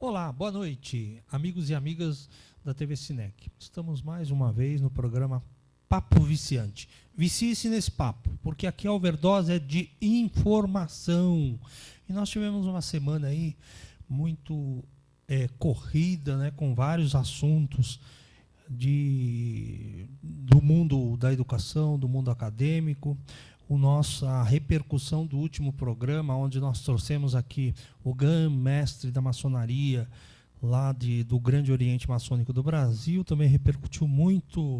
Olá, boa noite, amigos e amigas da TV Cinec. Estamos mais uma vez no programa Papo Viciante. Vicie-se nesse papo, porque aqui a overdose é de informação. E nós tivemos uma semana aí muito corrida, né, com vários assuntos do mundo da educação, do mundo acadêmico. A repercussão do último programa, onde nós trouxemos aqui o grande mestre da maçonaria lá do Grande Oriente Maçônico do Brasil, também repercutiu muito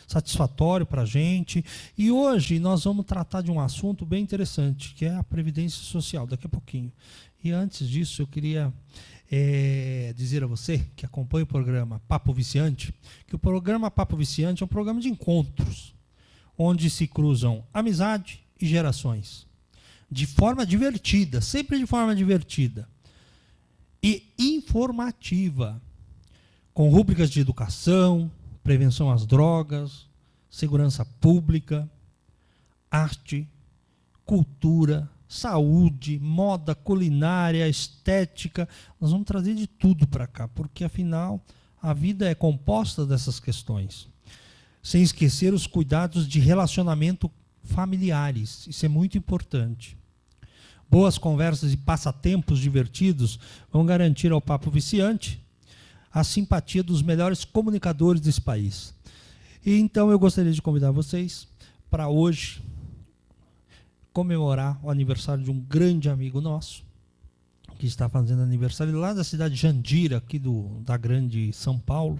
satisfatório para a gente. E hoje nós vamos tratar de um assunto bem interessante, que é a Previdência Social, daqui a pouquinho. E antes disso, eu queria dizer a você que acompanha o programa Papo Viciante, que o programa Papo Viciante é um programa de encontros, onde se cruzam amizade e gerações, de forma divertida, sempre de forma divertida e informativa, com rúbricas de educação, prevenção às drogas, segurança pública, arte, cultura, saúde, moda, culinária, estética. Nós vamos trazer de tudo para cá, porque afinal a vida é composta dessas questões. Sem esquecer os cuidados de relacionamento familiares. Isso é muito importante. Boas conversas e passatempos divertidos vão garantir ao Papo Viciante a simpatia dos melhores comunicadores desse país. E então eu gostaria de convidar vocês para hoje comemorar o aniversário de um grande amigo nosso, que está fazendo aniversário lá da cidade de Jandira, aqui da grande São Paulo.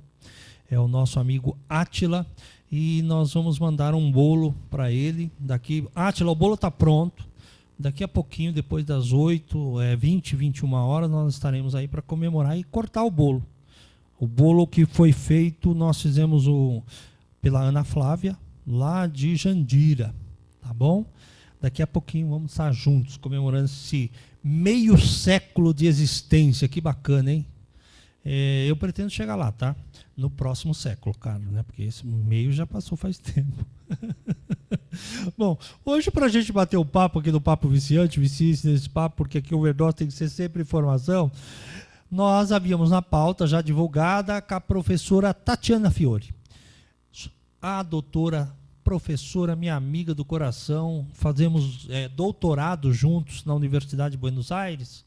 É o nosso amigo Átila, e nós vamos mandar um bolo para ele. Átila, o bolo está pronto. Daqui a pouquinho, depois das 20, 21 horas, nós estaremos aí para comemorar e cortar o bolo. O bolo que foi feito, nós fizemos pela Ana Flávia, lá de Jandira, tá bom? Daqui a pouquinho vamos estar juntos, comemorando esse meio século de existência. Que bacana, hein? Eu pretendo chegar lá, tá? No próximo século, cara, né? Porque esse meio já passou faz tempo. Bom, hoje para a gente bater o papo aqui no Papo Viciante, vicie-se nesse papo, porque aqui o overdose tem que ser sempre informação, nós havíamos na pauta já divulgada com a professora Tatiana Fiore. A doutora professora, minha amiga do coração, fazemos doutorado juntos na Universidade de Buenos Aires.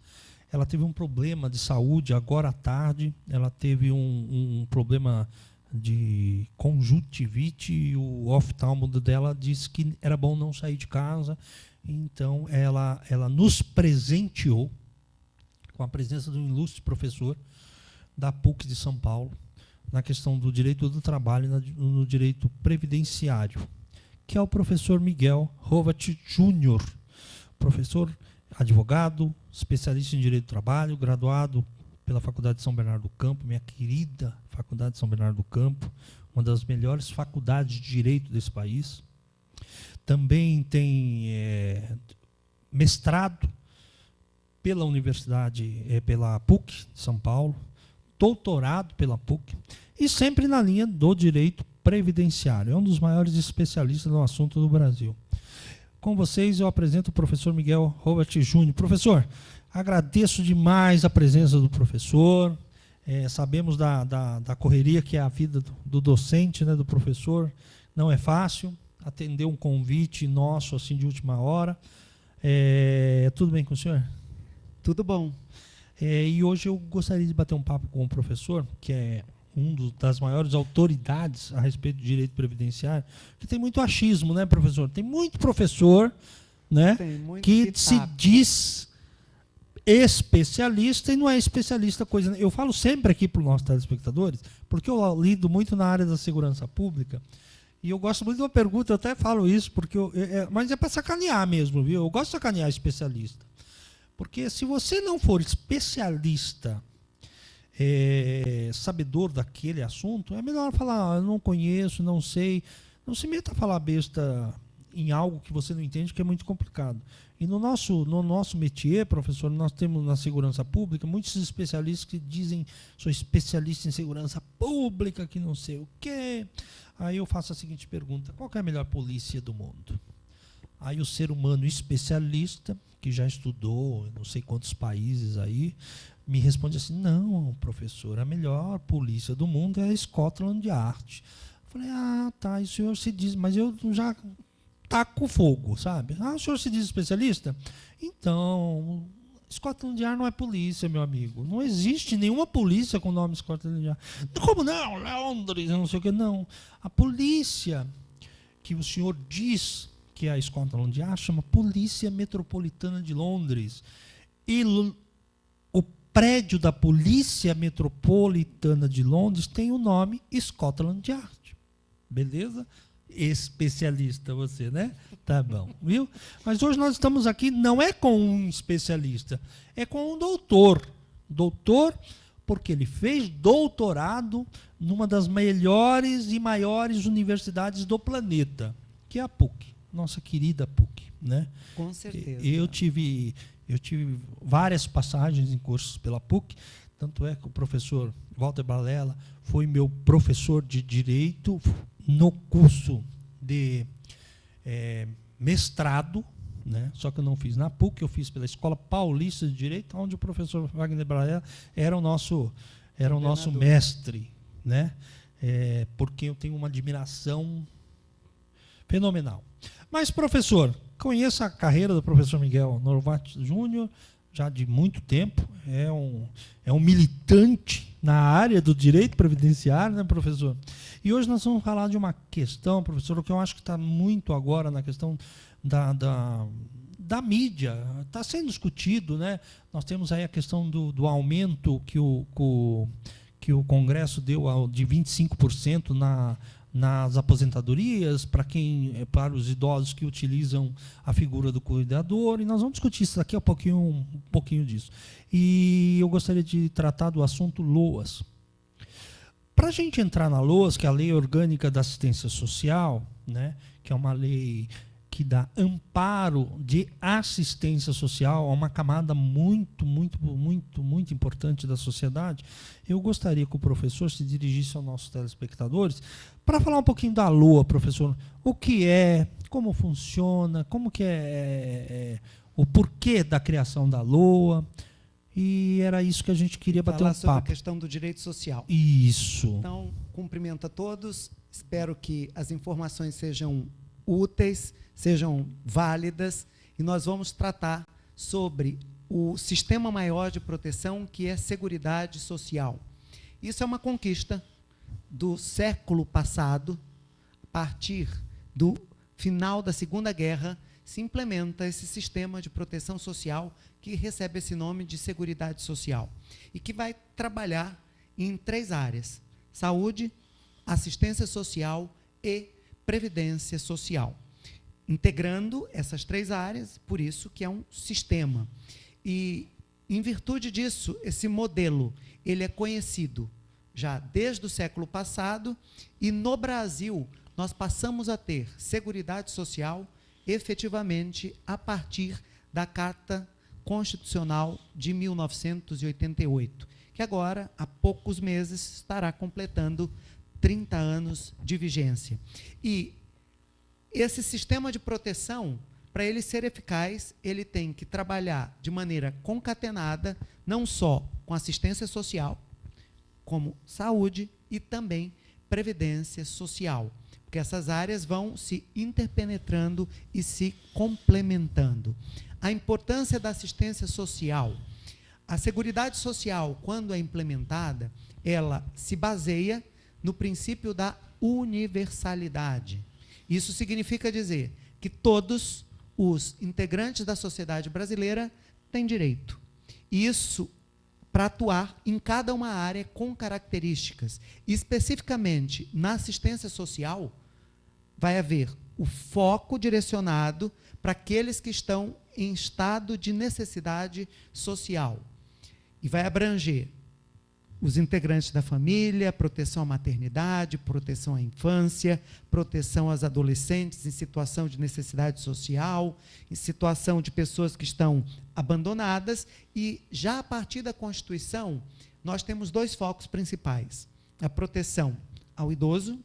Ela teve um problema de saúde agora à tarde, ela teve um problema de conjuntivite e o oftalmo dela disse que era bom não sair de casa. Então ela nos presenteou com a presença de um ilustre professor da PUC de São Paulo, na questão do direito do trabalho e no direito previdenciário, que é o professor Miguel Rovat Júnior, professor advogado, especialista em direito do trabalho, graduado pela Faculdade de São Bernardo do Campo, minha querida Faculdade de São Bernardo do Campo, uma das melhores faculdades de direito desse país. Também tem mestrado pela Universidade, pela PUC de São Paulo, doutorado pela PUC, e sempre na linha do direito previdenciário. É um dos maiores especialistas no assunto do Brasil. Com vocês, eu apresento o professor Miguel Rovat Júnior. Professor, agradeço demais a presença do professor. Sabemos da correria que é a vida do docente, né, do professor. Não é fácil atender um convite nosso assim de última hora. Tudo bem com o senhor? Tudo bom. E hoje eu gostaria de bater um papo com o professor, que é das maiores autoridades a respeito do direito previdenciário, que tem muito achismo, né, professor? Tem muito professor, né, que se diz especialista e não é especialista coisa. Eu falo sempre aqui para os nossos telespectadores, porque eu lido muito na área da segurança pública, e eu gosto muito de uma pergunta, eu até falo isso, porque mas é para sacanear mesmo, viu? Eu gosto de sacanear especialista. Porque se você não for especialista, sabedor daquele assunto, é melhor falar, eu não conheço, não sei. Não se meta a falar besta em algo que você não entende, que é muito complicado. E no nosso métier, professor, nós temos na segurança pública muitos especialistas que dizem, sou especialista em segurança pública, que não sei o quê. Aí eu faço a seguinte pergunta, qual que é a melhor polícia do mundo? Aí o ser humano especialista, que já estudou em não sei quantos países aí, me responde assim: não, professor, a melhor polícia do mundo é a Scotland Yard. Eu falei: ah, tá, e o senhor se diz, mas eu já taco fogo, sabe? Ah, o senhor se diz especialista? Então, Scotland Yard não é polícia, meu amigo. Não existe nenhuma polícia com o nome Scotland Yard. Como não? Londres, não sei o que. Não. A polícia que o senhor diz que é a Scotland Yard chama Polícia Metropolitana de Londres. E o prédio da Polícia Metropolitana de Londres tem o nome Scotland Yard. Beleza? Especialista você, né? Tá bom, viu? Mas hoje nós estamos aqui, não é com um especialista, é com um doutor. Doutor, porque ele fez doutorado numa das melhores e maiores universidades do planeta, que é a PUC, nossa querida PUC, né? Com certeza. Eu tive várias passagens em cursos pela PUC, tanto é que o professor Walter Balela foi meu professor de Direito no curso de mestrado, né? Só que eu não fiz na PUC, eu fiz pela Escola Paulista de Direito, onde o professor Wagner Balela era o nosso mestre, né? Porque eu tenho uma admiração fenomenal. Mas, professor, conheço a carreira do professor Miguel Novaes Júnior já de muito tempo, é um militante na área do direito previdenciário, né, professor? E hoje nós vamos falar de uma questão, professor, que eu acho que está muito agora na questão da mídia, está sendo discutido, né? Nós temos aí a questão do aumento que o Congresso deu de 25% nas aposentadorias, para os idosos que utilizam a figura do cuidador, e nós vamos discutir isso daqui um pouquinho disso. E eu gostaria de tratar do assunto LOAS. Para a gente entrar na LOAS, que é a Lei Orgânica da Assistência Social, né, que é uma lei que dá amparo de assistência social a uma camada muito, muito, muito, muito importante da sociedade, eu gostaria que o professor se dirigisse aos nossos telespectadores para falar um pouquinho da LOA, professor. O que é, como funciona, como que o porquê da criação da LOA. E era isso que a gente queria bater um papo. Falar sobre a questão do direito social. Isso. Então, cumprimento a todos. Espero que as informações sejam úteis, sejam válidas, e nós vamos tratar sobre o sistema maior de proteção, que é a Seguridade Social. Isso é uma conquista do século passado. A partir do final da Segunda Guerra, se implementa esse sistema de proteção social que recebe esse nome de Seguridade Social e que vai trabalhar em 3 áreas: saúde, assistência social e previdência social. Integrando essas 3 áreas, por isso que é um sistema. E, em virtude disso, esse modelo ele é conhecido já desde o século passado, e no Brasil nós passamos a ter Seguridade Social efetivamente a partir da Carta Constitucional de 1988, que agora, há poucos meses, estará completando 30 anos de vigência. E esse sistema de proteção, para ele ser eficaz, ele tem que trabalhar de maneira concatenada, não só com assistência social, como saúde e também previdência social, porque essas áreas vão se interpenetrando e se complementando. A importância da assistência social. A Seguridade Social, quando é implementada, ela se baseia no princípio da universalidade. Isso significa dizer que todos os integrantes da sociedade brasileira têm direito. Isso para atuar em cada uma área com características. Especificamente, na assistência social, vai haver o foco direcionado para aqueles que estão em estado de necessidade social. E vai abranger os integrantes da família, proteção à maternidade, proteção à infância, proteção aos adolescentes em situação de necessidade social, em situação de pessoas que estão abandonadas, e já a partir da Constituição, nós temos 2 focos principais: a proteção ao idoso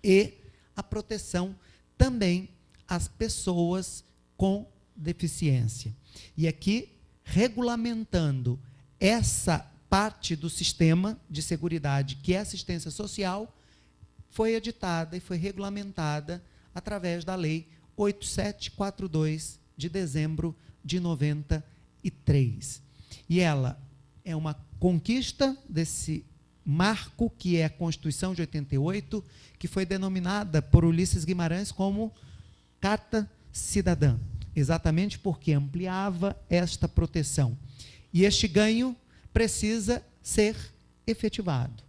e a proteção também as pessoas com deficiência. E aqui, regulamentando essa parte do sistema de seguridade, que é assistência social, foi editada e foi regulamentada através da Lei 8742, de dezembro de 93. E ela é uma conquista desse marco, que é a Constituição de 88, que foi denominada por Ulisses Guimarães como Carta Cidadã, exatamente porque ampliava esta proteção. E este ganho precisa ser efetivado.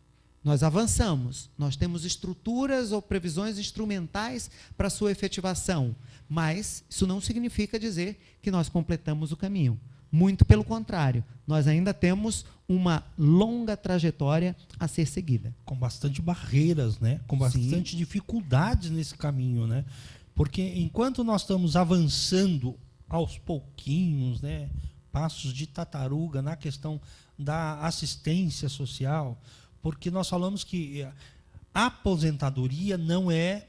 Nós avançamos, nós temos estruturas ou previsões instrumentais para sua efetivação, mas isso não significa dizer que nós completamos o caminho. Muito pelo contrário, nós ainda temos uma longa trajetória a ser seguida. Com bastante barreiras, né? Com bastante dificuldades nesse caminho, né? Porque enquanto nós estamos avançando aos pouquinhos, né? Passos de tartaruga na questão da assistência social, porque nós falamos que a aposentadoria não é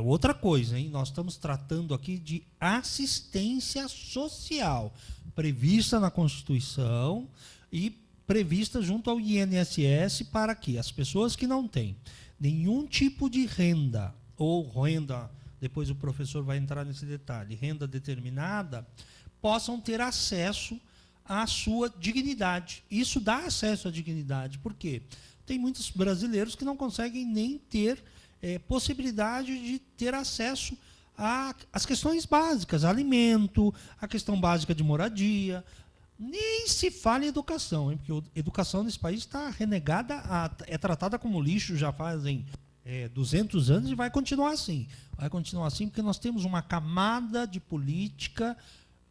outra coisa, hein? Nós estamos tratando aqui de assistência social, prevista na Constituição e prevista junto ao INSS para que as pessoas que não têm nenhum tipo de renda, ou renda, depois o professor vai entrar nesse detalhe, renda determinada, possam ter acesso à sua dignidade. Isso dá acesso à dignidade, por quê? Tem muitos brasileiros que não conseguem nem ter possibilidade de ter acesso às questões básicas, alimento, a questão básica de moradia. Nem se fala em educação, hein? Porque a educação nesse país está renegada, é tratada como lixo já fazem 200 anos e vai continuar assim. Vai continuar assim porque nós temos uma camada de política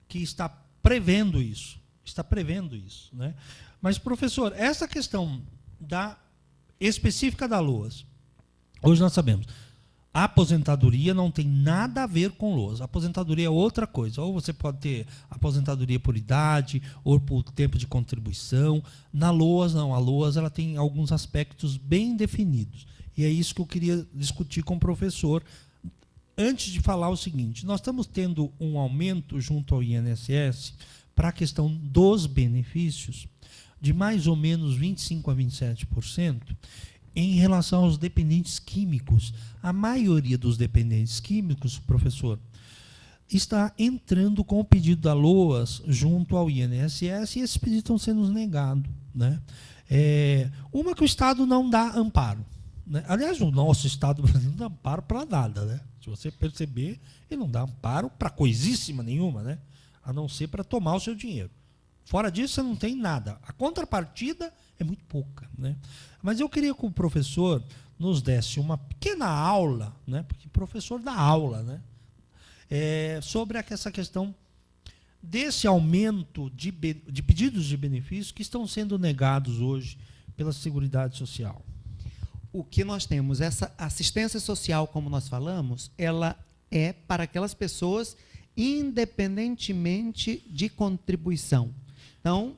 que está prevendo isso. Né? Mas, professor, essa questão específica da LOAS, hoje nós sabemos, a aposentadoria não tem nada a ver com LOAS. A aposentadoria é outra coisa. Ou você pode ter aposentadoria por idade, ou por tempo de contribuição. Na LOAS, não. A LOAS ela tem alguns aspectos bem definidos. E é isso que eu queria discutir com o professor. Antes de falar o seguinte, nós estamos tendo um aumento junto ao INSS para a questão dos benefícios de mais ou menos 25% a 27%, em relação aos dependentes químicos. A maioria dos dependentes químicos, professor, está entrando com o pedido da LOAS junto ao INSS e esses pedidos estão sendo negados. Né? Uma que o Estado não dá amparo. Né? Aliás, o nosso Estado brasileiro não dá amparo para nada. Né? Se você perceber, ele não dá amparo para coisíssima nenhuma, né? A não ser para tomar o seu dinheiro. Fora disso, você não tem nada. A contrapartida é muito pouca. Né? Mas eu queria que o professor nos desse uma pequena aula, né? Porque o professor dá aula, né? Sobre essa questão desse aumento de pedidos de benefícios que estão sendo negados hoje pela Seguridade Social. O que nós temos, essa assistência social, como nós falamos, ela é para aquelas pessoas independentemente de contribuição. Então,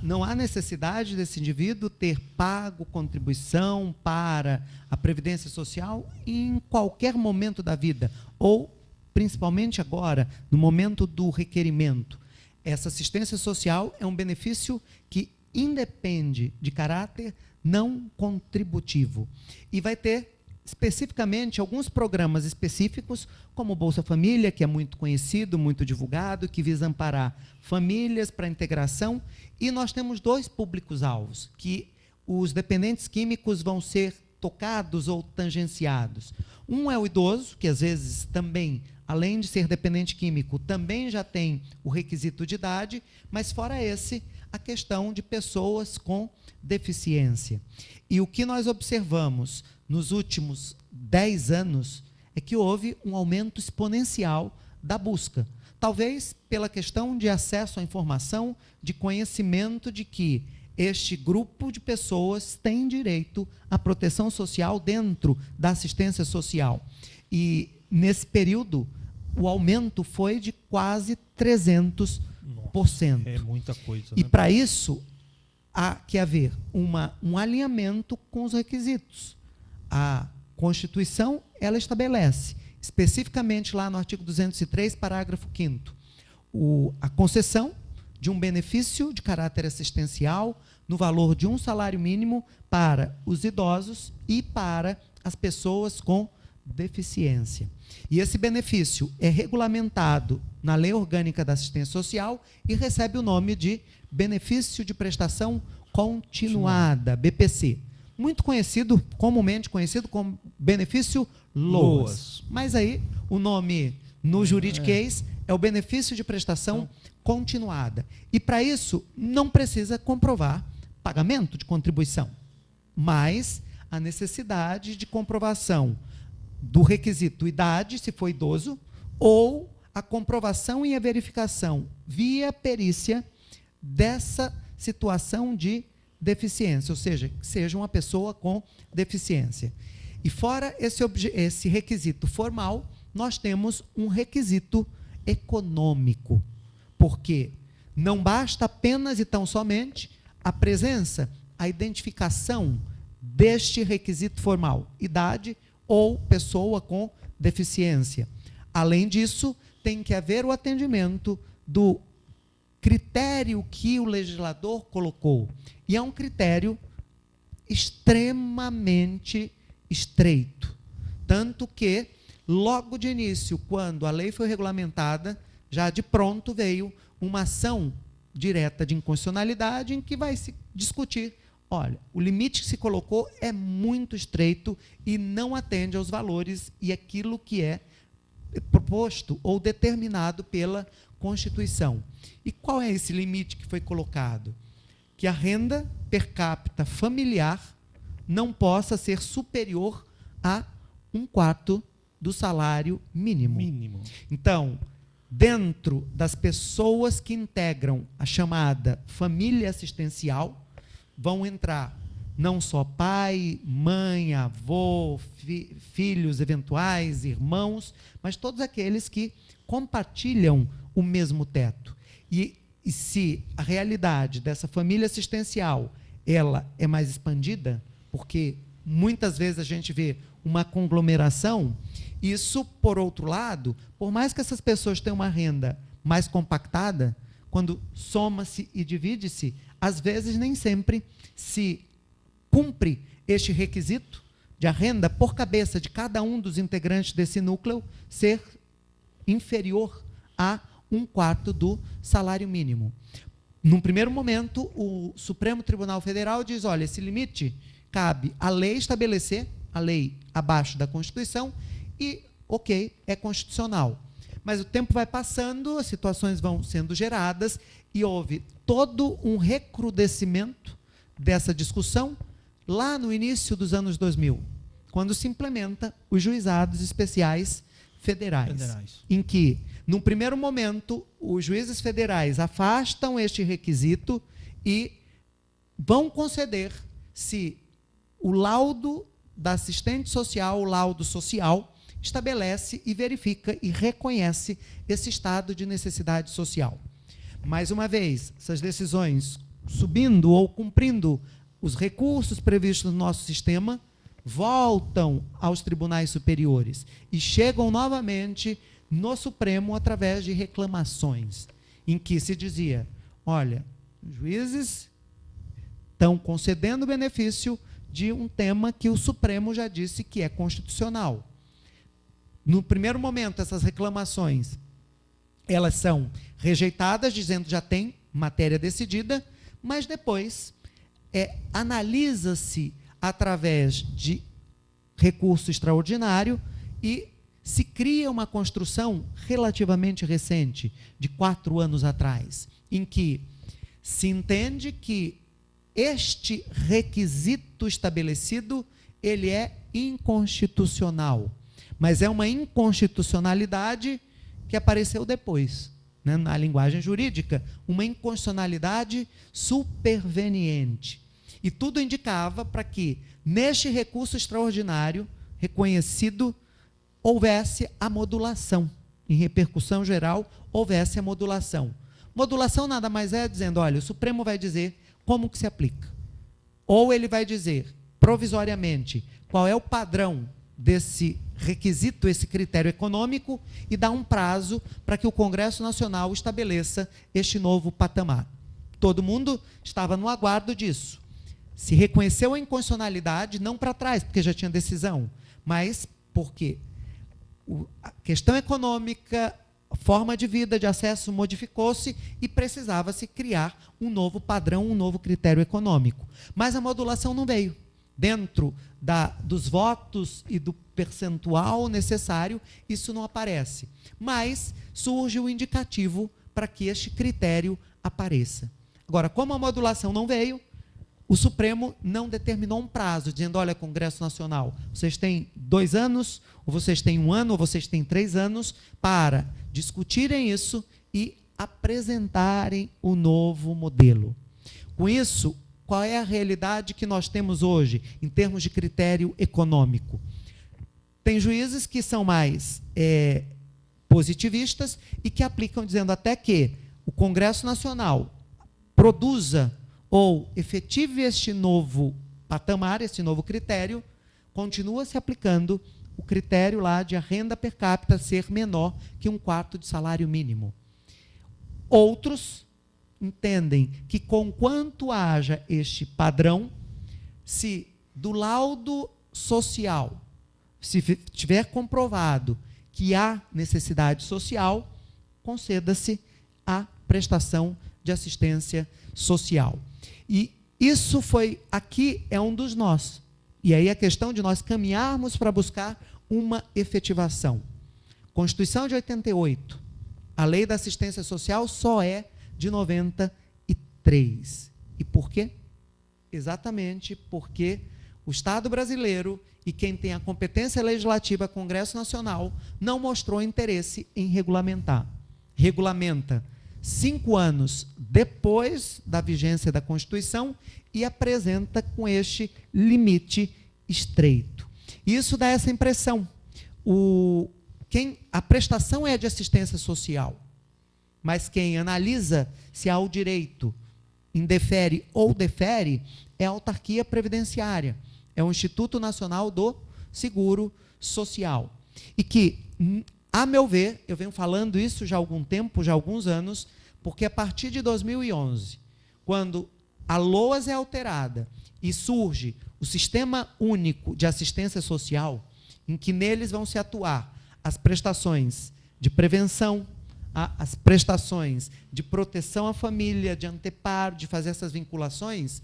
não há necessidade desse indivíduo ter pago contribuição para a Previdência Social em qualquer momento da vida, ou principalmente agora, no momento do requerimento. Essa assistência social é um benefício que independe de caráter não contributivo. E vai ter especificamente alguns programas específicos, como o Bolsa Família, que é muito conhecido, muito divulgado, que visa amparar famílias para integração. E nós temos dois públicos-alvos, que os dependentes químicos vão ser tocados ou tangenciados. Um é o idoso, que às vezes também, além de ser dependente químico, também já tem o requisito de idade, mas fora esse, a questão de pessoas com deficiência. E o que nós observamos nos últimos 10 anos é que houve um aumento exponencial da busca. Talvez pela questão de acesso à informação, de conhecimento de que este grupo de pessoas tem direito à proteção social dentro da assistência social. E, nesse período, o aumento foi de quase 300%. Nossa, é muita coisa. E, para isso, há que haver um alinhamento com os requisitos. A Constituição, ela estabelece especificamente lá no artigo 203, parágrafo 5º, a concessão de um benefício de caráter assistencial no valor de um salário mínimo para os idosos e para as pessoas com deficiência. E esse benefício é regulamentado na Lei Orgânica da Assistência Social e recebe o nome de Benefício de Prestação Continuada, BPC. Muito conhecido, comumente conhecido como benefício LOAS. Mas aí, o nome no juridiquês é o benefício de prestação continuada. E para isso, não precisa comprovar pagamento de contribuição, mas a necessidade de comprovação do requisito idade, se for idoso, ou a comprovação e a verificação via perícia dessa situação de deficiência, ou seja, que seja uma pessoa com deficiência. E fora esse requisito formal, nós temos um requisito econômico, porque não basta apenas e tão somente a presença, a identificação deste requisito formal, idade ou pessoa com deficiência. Além disso, tem que haver o atendimento do critério que o legislador colocou. E é um critério extremamente estreito. Tanto que, logo de início, quando a lei foi regulamentada, já de pronto veio uma ação direta de inconstitucionalidade em que vai se discutir, olha, o limite que se colocou é muito estreito e não atende aos valores e aquilo que é proposto ou determinado pela Constituição. E qual é esse limite que foi colocado? Que a renda per capita familiar não possa ser superior a 1/4 do salário mínimo. Então, dentro das pessoas que integram a chamada família assistencial, vão entrar não só pai, mãe, avô, filhos eventuais, irmãos, mas todos aqueles que compartilham o mesmo teto. E se a realidade dessa família assistencial ela é mais expandida, porque muitas vezes a gente vê uma conglomeração, isso, por outro lado, por mais que essas pessoas tenham uma renda mais compactada, quando soma-se e divide-se, às vezes nem sempre se cumpre este requisito de a renda por cabeça de cada um dos integrantes desse núcleo ser inferior a 1/4 do salário mínimo. Num primeiro momento, o Supremo Tribunal Federal diz, olha, esse limite cabe à lei estabelecer, a lei abaixo da Constituição, e, ok, é constitucional. Mas o tempo vai passando, as situações vão sendo geradas, e houve todo um recrudescimento dessa discussão lá no início dos anos 2000, quando se implementa os juizados especiais federais. Em que, num primeiro momento, os juízes federais afastam este requisito e vão conceder se o laudo da assistente social, o laudo social, estabelece e verifica e reconhece esse estado de necessidade social. Mais uma vez, essas decisões subindo ou cumprindo os recursos previstos no nosso sistema, voltam aos tribunais superiores e chegam novamente no Supremo através de reclamações, em que se dizia, olha, os juízes estão concedendo benefício de um tema que o Supremo já disse que é constitucional. No primeiro momento, essas reclamações, elas são rejeitadas, dizendo já tem matéria decidida, mas depois analisa-se através de recurso extraordinário e se cria uma construção relativamente recente, de 4 anos atrás, em que se entende que este requisito estabelecido, ele é inconstitucional, mas é uma inconstitucionalidade que apareceu depois, né, na linguagem jurídica, uma inconstitucionalidade superveniente. E tudo indicava para que, neste recurso extraordinário, reconhecido, houvesse a modulação. Em repercussão geral, houvesse a modulação. Modulação nada mais é dizendo, olha, o Supremo vai dizer como que se aplica. Ou ele vai dizer, provisoriamente, qual é o padrão desse requisito, esse critério econômico, e dá um prazo para que o Congresso Nacional estabeleça este novo patamar. Todo mundo estava no aguardo disso. Se reconheceu a inconstitucionalidade, não para trás, porque já tinha decisão, mas porque a questão econômica, a forma de vida, de acesso modificou-se e precisava-se criar um novo padrão, um novo critério econômico. Mas a modulação não veio. Dentro dos votos e do percentual necessário, isso não aparece. Mas surge o indicativo para que este critério apareça. Agora, como a modulação não veio, o Supremo não determinou um prazo, dizendo, olha, Congresso Nacional, vocês têm 2 anos, ou vocês têm 1 ano, ou vocês têm 3 anos, para discutirem isso e apresentarem o novo modelo. Com isso, qual é a realidade que nós temos hoje, em termos de critério econômico? Tem juízes que são mais positivistas e que aplicam dizendo até que o Congresso Nacional produza ou efetive este novo patamar, este novo critério, continua se aplicando o critério lá de a renda per capita ser menor que 1/4 de salário mínimo. Outros entendem que, conquanto haja este padrão, se do laudo social, se tiver comprovado que há necessidade social, conceda-se a prestação de assistência social. E isso aqui é um dos nós. E aí a questão de nós caminharmos para buscar uma efetivação. Constituição de 88, a lei da assistência social só é de 93. E por quê? Exatamente porque o Estado brasileiro e quem tem a competência legislativa, Congresso Nacional, não mostrou interesse em regulamentar. Regulamenta 5 anos depois da vigência da Constituição e apresenta com este limite estreito. Isso dá essa impressão. A prestação é de assistência social, mas quem analisa se há o direito, indefere ou defere, é a autarquia previdenciária, é o Instituto Nacional do Seguro Social. E que, a meu ver, eu venho falando isso já há algum tempo, já há alguns anos, porque a partir de 2011, quando a LOAS é alterada e surge o Sistema Único de Assistência Social, em que neles vão se atuar as prestações de prevenção, as prestações de proteção à família, de anteparo, de fazer essas vinculações,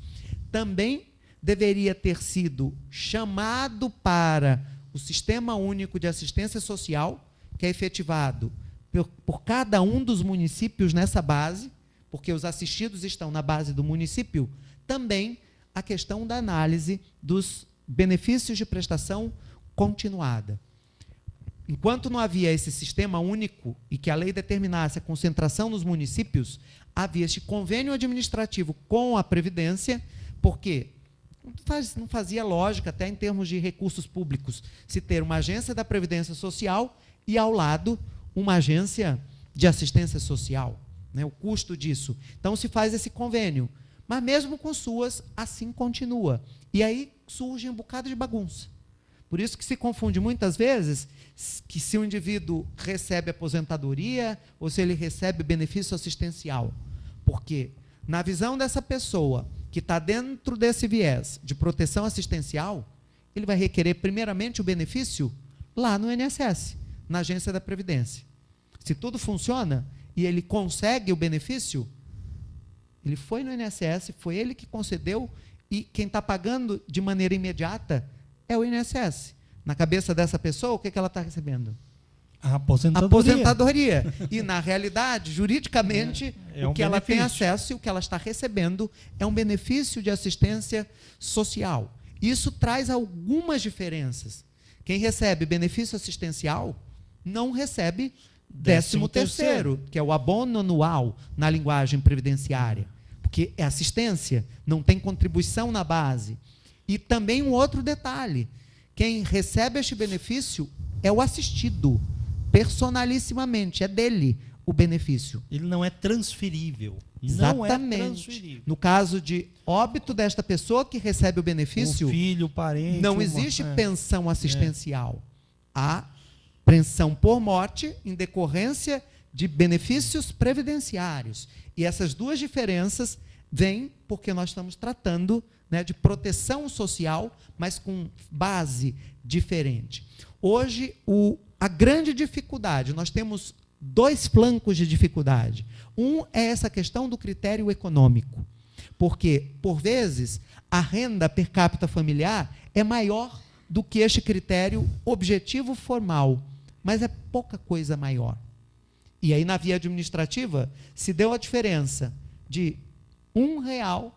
também deveria ter sido chamado para o Sistema Único de Assistência Social, que é efetivado por cada um dos municípios nessa base, porque os assistidos estão na base do município, também a questão da análise dos benefícios de prestação continuada. Enquanto não havia esse sistema único e que a lei determinasse a concentração nos municípios, havia este convênio administrativo com a Previdência, porque não fazia lógica, até em termos de recursos públicos, se ter uma agência da Previdência Social e, ao lado, uma agência de assistência social, né, o custo disso. Então, se faz esse convênio, mas mesmo com suas, assim continua. E aí surge um bocado de bagunça. Por isso que se confunde muitas vezes que se o indivíduo recebe aposentadoria ou se ele recebe benefício assistencial. Porque, na visão dessa pessoa que está dentro desse viés de proteção assistencial, ele vai requerer primeiramente o benefício lá no INSS, na agência da Previdência. Se tudo funciona e ele consegue o benefício, ele foi no INSS, foi ele que concedeu e quem está pagando de maneira imediata é o INSS. Na cabeça dessa pessoa, o que ela está recebendo? A aposentadoria. Aposentadoria. E, na realidade, juridicamente, é o um que ela tem benefício. acesso e o que ela está recebendo é um benefício de assistência social. Isso traz algumas diferenças. Quem recebe benefício assistencial não recebe 13º, que é o abono anual na linguagem previdenciária, porque é assistência, não tem contribuição na base. E também um outro detalhe, quem recebe este benefício é o assistido, personalissimamente, é dele o benefício. Ele não é transferível. Exatamente. Não é transferível. No caso de óbito desta pessoa que recebe o benefício, O filho, o parente... não existe pensão assistencial. a pensão por morte em decorrência de benefícios previdenciários. E essas duas diferenças vêm porque nós estamos tratando, né, de proteção social, mas com base diferente. Hoje, a grande dificuldade, nós temos dois flancos de dificuldade. Um é essa questão do critério econômico, porque, por vezes, a renda per capita familiar é maior do que este critério objetivo formal, mas é pouca coisa maior. E aí, na via administrativa, se deu a diferença de R$1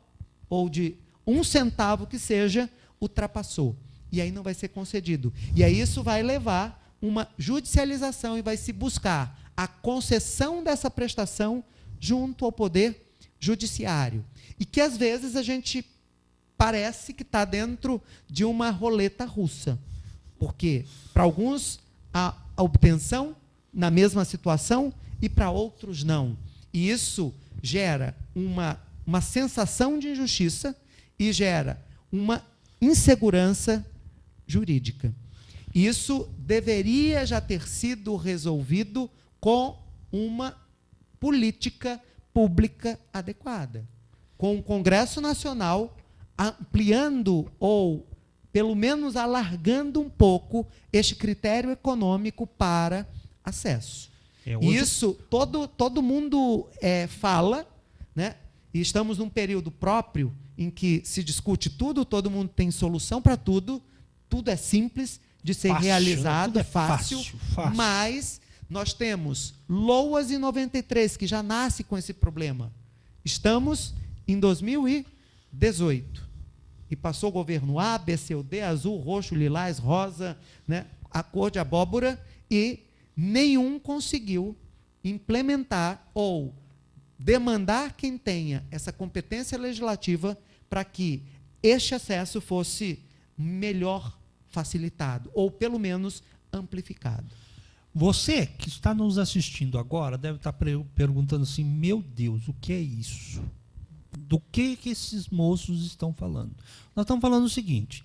ou de 1 centavo que seja, ultrapassou. E aí não vai ser concedido. E aí isso vai levar uma judicialização e vai se buscar a concessão dessa prestação junto ao Poder Judiciário. E que, às vezes, a gente parece que está dentro de uma roleta russa. Porque, para alguns, a obtenção na mesma situação e para outros não. E isso gera uma sensação de injustiça e gera uma insegurança jurídica. Isso deveria já ter sido resolvido com uma política pública adequada, com o Congresso Nacional ampliando ou, pelo menos, alargando um pouco este critério econômico para acesso. Isso todo mundo fala, né? E estamos num período próprio em que se discute tudo, todo mundo tem solução para tudo, tudo é simples de ser realizado, tudo é fácil, mas nós temos LOAS em 93, que já nasce com esse problema. Estamos em 2018. E passou o governo A, B, C ou D, azul, roxo, lilás, rosa, né, a cor de abóbora, e nenhum conseguiu implementar ou demandar quem tenha essa competência legislativa para que este acesso fosse melhor facilitado, ou pelo menos amplificado. Você que está nos assistindo agora deve estar perguntando assim, meu Deus, o que é isso? Do que esses moços estão falando? Nós estamos falando o seguinte,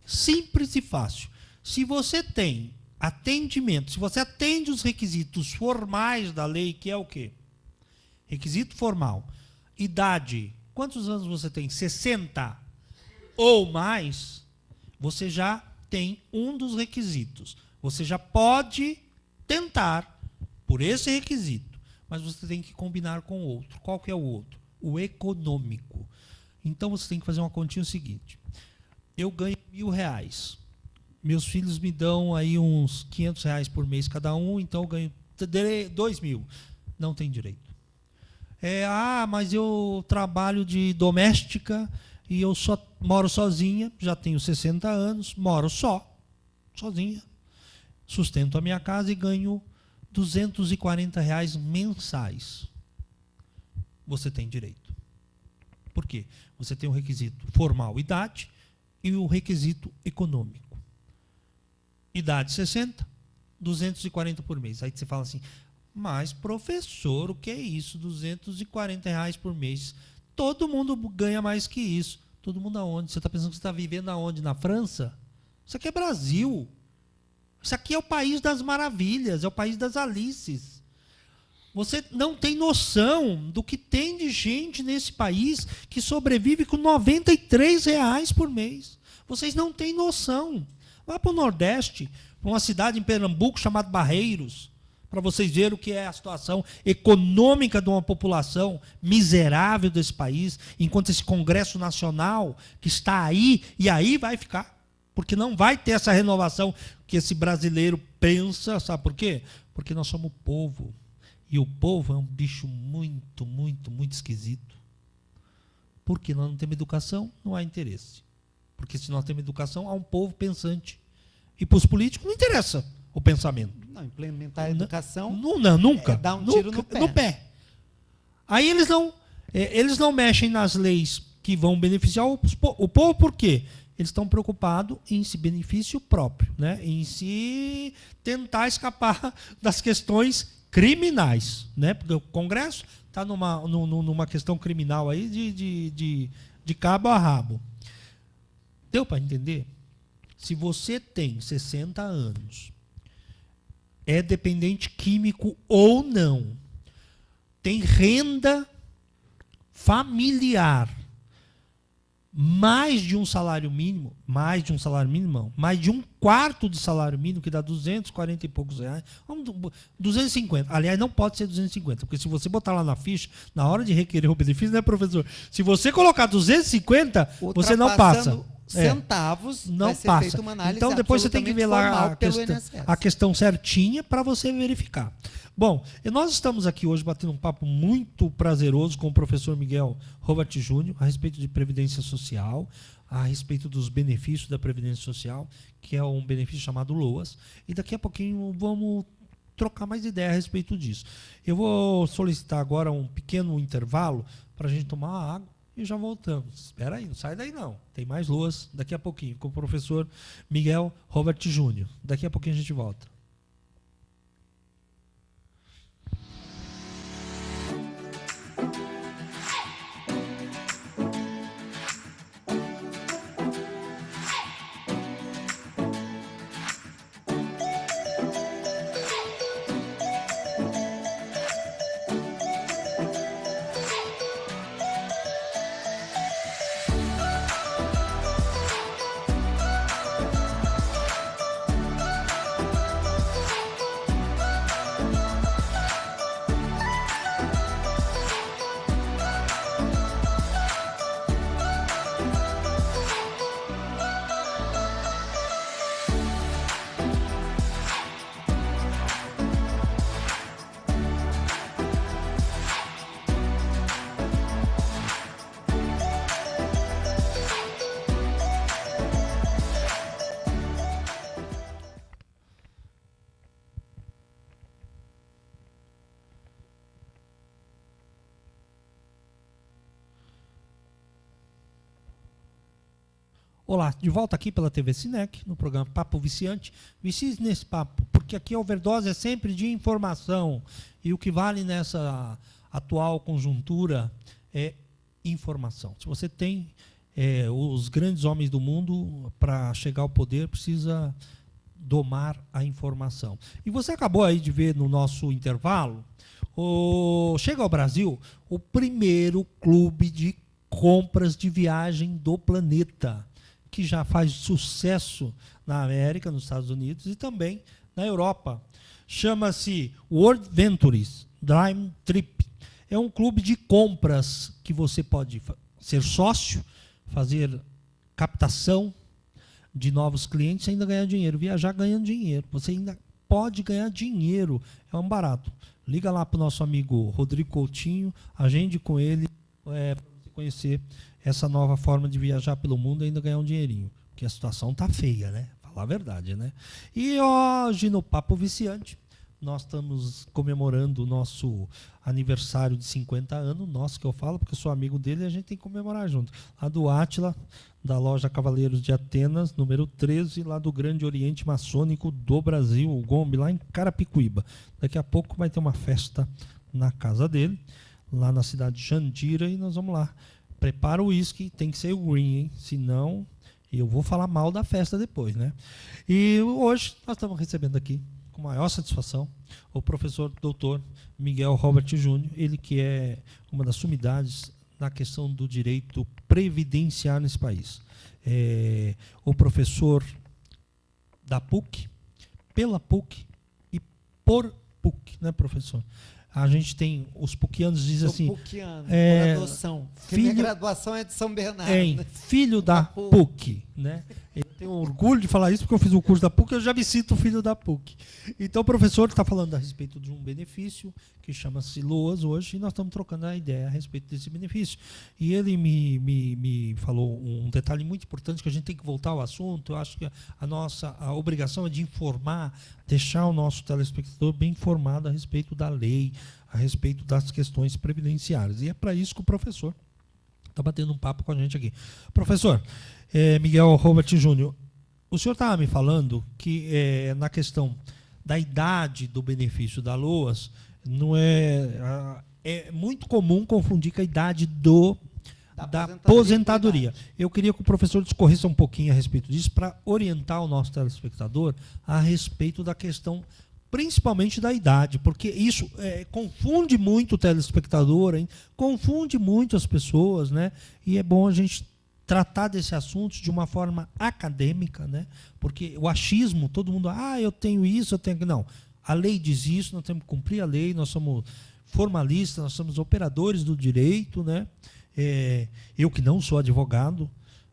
simples e fácil. Se você tem atendimento, se você atende os requisitos formais da lei, que é o quê? Requisito formal. Idade. Quantos anos você tem? 60 ou mais, você já tem um dos requisitos. Você já pode tentar por esse requisito, mas você tem que combinar com o outro. Qual que é o outro? O econômico. Então, você tem que fazer uma continha seguinte. Eu ganho R$1.000. Meus filhos me dão aí uns R$500 por mês cada um, então eu ganho R$2.000. Não tem direito. Mas eu trabalho de doméstica e eu só moro sozinha, já tenho 60 anos, moro sozinha, sustento a minha casa e ganho R$240 mensais. Você tem direito. Por quê? Você tem o requisito formal, idade, e o requisito econômico. Idade 60, 240 por mês. Aí você fala assim, mas, professor, o que é isso? R$240 por mês. Todo mundo ganha mais que isso. Todo mundo aonde? Você está pensando que você está vivendo aonde? Na França? Isso aqui é Brasil. Isso aqui é o país das maravilhas, é o país das Alices. Você não tem noção do que tem de gente nesse país que sobrevive com R$93 por mês. Vocês não têm noção. Vá para o Nordeste, para uma cidade em Pernambuco chamada Barreiros, para vocês verem o que é a situação econômica de uma população miserável desse país, enquanto esse Congresso Nacional, que está aí, e aí vai ficar, porque não vai ter essa renovação que esse brasileiro pensa, sabe por quê? Porque nós somos povo, e o povo é um bicho muito, muito, muito esquisito. Porque nós não temos educação, não há interesse. Porque se nós temos educação, há um povo pensante. E para os políticos não interessa o pensamento. Não, implementar a educação nunca. Dá um tiro no pé. Aí eles não mexem nas leis que vão beneficiar o povo, por quê? Eles estão preocupados em se benefício próprio, né? Em se tentar escapar das questões criminais, né? Porque o Congresso está numa questão criminal aí de cabo a rabo. Deu para entender? Se você tem 60 anos é dependente químico ou não, tem renda familiar mais de um salário mínimo, mais de um quarto de salário mínimo, que dá 240 e poucos reais, 250. Aliás, não pode ser 250, porque se você botar lá na ficha, na hora de requerer o benefício, né, professor? Se você colocar 250, você não passa. Centavos, não vai ser passa. feita uma análise Então depois você tem que ver lá a questão certinha para você verificar. Bom, e nós estamos aqui hoje batendo um papo muito prazeroso com o professor Miguel Robert Júnior a respeito de Previdência Social, a respeito dos benefícios da Previdência Social, que é um benefício chamado LOAS, e daqui a pouquinho vamos trocar mais ideia a respeito disso. Eu vou solicitar agora um pequeno intervalo para a gente tomar uma água e já voltamos. Espera aí, não sai daí não. Tem mais LOAS daqui a pouquinho com o professor Miguel Robert Júnior. Daqui a pouquinho a gente volta. Olá, de volta aqui pela TV Cinec, no programa Papo Viciante. Vicie nesse papo, porque aqui a overdose é sempre de informação. E o que vale nessa atual conjuntura é informação. Se você tem os grandes homens do mundo, para chegar ao poder, precisa domar a informação. E você acabou aí de ver no nosso intervalo, chega ao Brasil o primeiro clube de compras de viagem do planeta, que já faz sucesso na América, nos Estados Unidos e também na Europa. Chama-se World Ventures Dream Trip. É um clube de compras que você pode ser sócio, fazer captação de novos clientes e ainda ganhar dinheiro. Viajar ganhando dinheiro. Você ainda pode ganhar dinheiro. É um barato. Liga lá para o nosso amigo Rodrigo Coutinho, agende com ele para você conhecer essa nova forma de viajar pelo mundo e ainda ganhar um dinheirinho. Porque a situação tá feia, né? Falar a verdade, né? E hoje no Papo Viciante, nós estamos comemorando o nosso aniversário de 50 anos, nosso que eu falo, porque eu sou amigo dele e a gente tem que comemorar junto. Lá do Átila, da loja Cavaleiros de Atenas, número 13, lá do Grande Oriente Maçônico do Brasil, o Gombe, lá em Carapicuíba. Daqui a pouco vai ter uma festa na casa dele, lá na cidade de Jandira, e nós vamos lá. Prepara o uísque, tem que ser o green, hein? Senão eu vou falar mal da festa depois, né? E hoje nós estamos recebendo aqui, com maior satisfação, o professor doutor Miguel Robert Júnior, ele que é uma das sumidades na questão do direito previdenciário nesse país. O professor da PUC, pela PUC e por PUC, né, professor? A gente tem, os PUCianos dizem assim... PUCiano, por adoção. Minha graduação é de São Bernardo. Né? Filho da PUC, né? Eu tenho orgulho de falar isso, porque eu fiz o curso da PUC, eu já me sinto filho da PUC. Então, o professor está falando a respeito de um benefício que chama-se LOAS hoje, e nós estamos trocando a ideia a respeito desse benefício. E ele me falou um detalhe muito importante, que a gente tem que voltar ao assunto. Eu acho que a obrigação é de informar, deixar o nosso telespectador bem informado a respeito da lei, a respeito das questões previdenciárias. E é para isso que o professor está batendo um papo com a gente aqui. Professor Miguel Robert Júnior, o senhor estava me falando que na questão da idade do benefício da LOAS, não é muito comum confundir com a idade da aposentadoria. Eu queria que o professor discorresse um pouquinho a respeito disso para orientar o nosso telespectador a respeito da questão principalmente da idade, porque isso confunde muito o telespectador, hein? Confunde muito as pessoas, né? E é bom a gente tratar desse assunto de uma forma acadêmica, né? Porque o achismo, todo mundo, eu tenho isso, eu tenho aquilo. Não, a lei diz isso, nós temos que cumprir a lei, nós somos formalistas, nós somos operadores do direito, né? Eu que não sou advogado,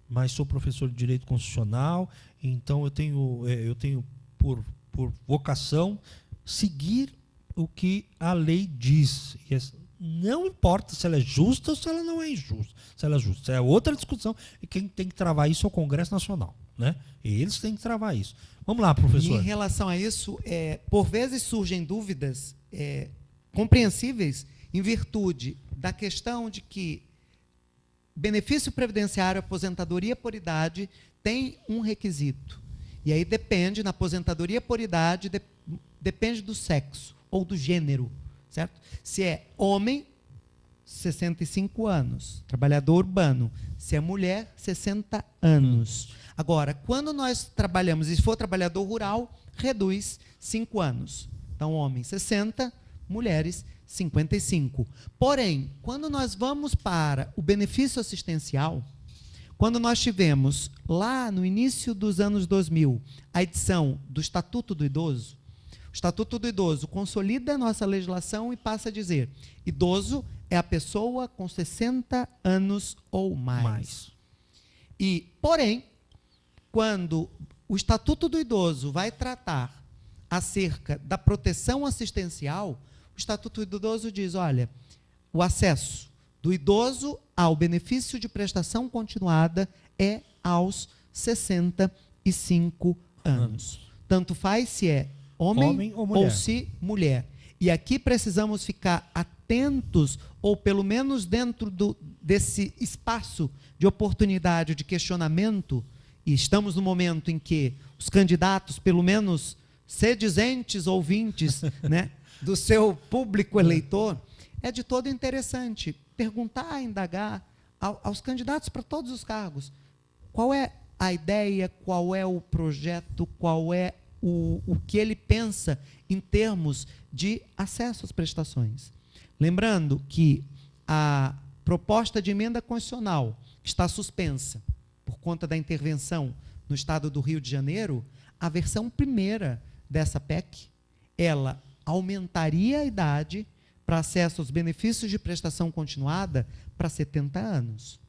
mas sou professor de direito constitucional, então eu tenho por vocação seguir o que a lei diz. Não importa se ela é justa ou se ela não é injusta. Se ela é justa, é outra discussão. E quem tem que travar isso é o Congresso Nacional, né? E eles têm que travar isso. Vamos lá, professor. E em relação a isso, por vezes surgem dúvidas compreensíveis em virtude da questão de que benefício previdenciário, aposentadoria por idade, tem um requisito. E aí depende, na aposentadoria por idade, depende do sexo ou do gênero, certo? Se é homem, 65 anos, trabalhador urbano. Se é mulher, 60 anos. Agora, quando nós trabalhamos, e se for trabalhador rural, reduz 5 anos. Então, homens 60, mulheres 55. Porém, quando nós vamos para o benefício assistencial, quando nós tivemos, lá no início dos anos 2000, a edição do Estatuto do Idoso, o Estatuto do Idoso consolida a nossa legislação e passa a dizer: idoso é a pessoa com 60 anos ou mais. E, porém, quando o Estatuto do Idoso vai tratar acerca da proteção assistencial, o Estatuto do Idoso diz, olha, o acesso do idoso ao benefício de prestação continuada é aos 65 anos. Tanto faz se é homem ou se mulher. E aqui precisamos ficar atentos, ou pelo menos dentro desse espaço de oportunidade de questionamento, e estamos no momento em que os candidatos, pelo menos sedizentes ouvintes, né, do seu público eleitor, é de todo interessante perguntar, indagar aos candidatos para todos os cargos qual é a ideia, qual é o projeto, qual é o que ele pensa em termos de acesso às prestações. Lembrando que a proposta de emenda constitucional está suspensa por conta da intervenção no Estado do Rio de Janeiro. A versão primeira dessa PEC, ela aumentaria a idade para acesso aos benefícios de prestação continuada para 70 anos.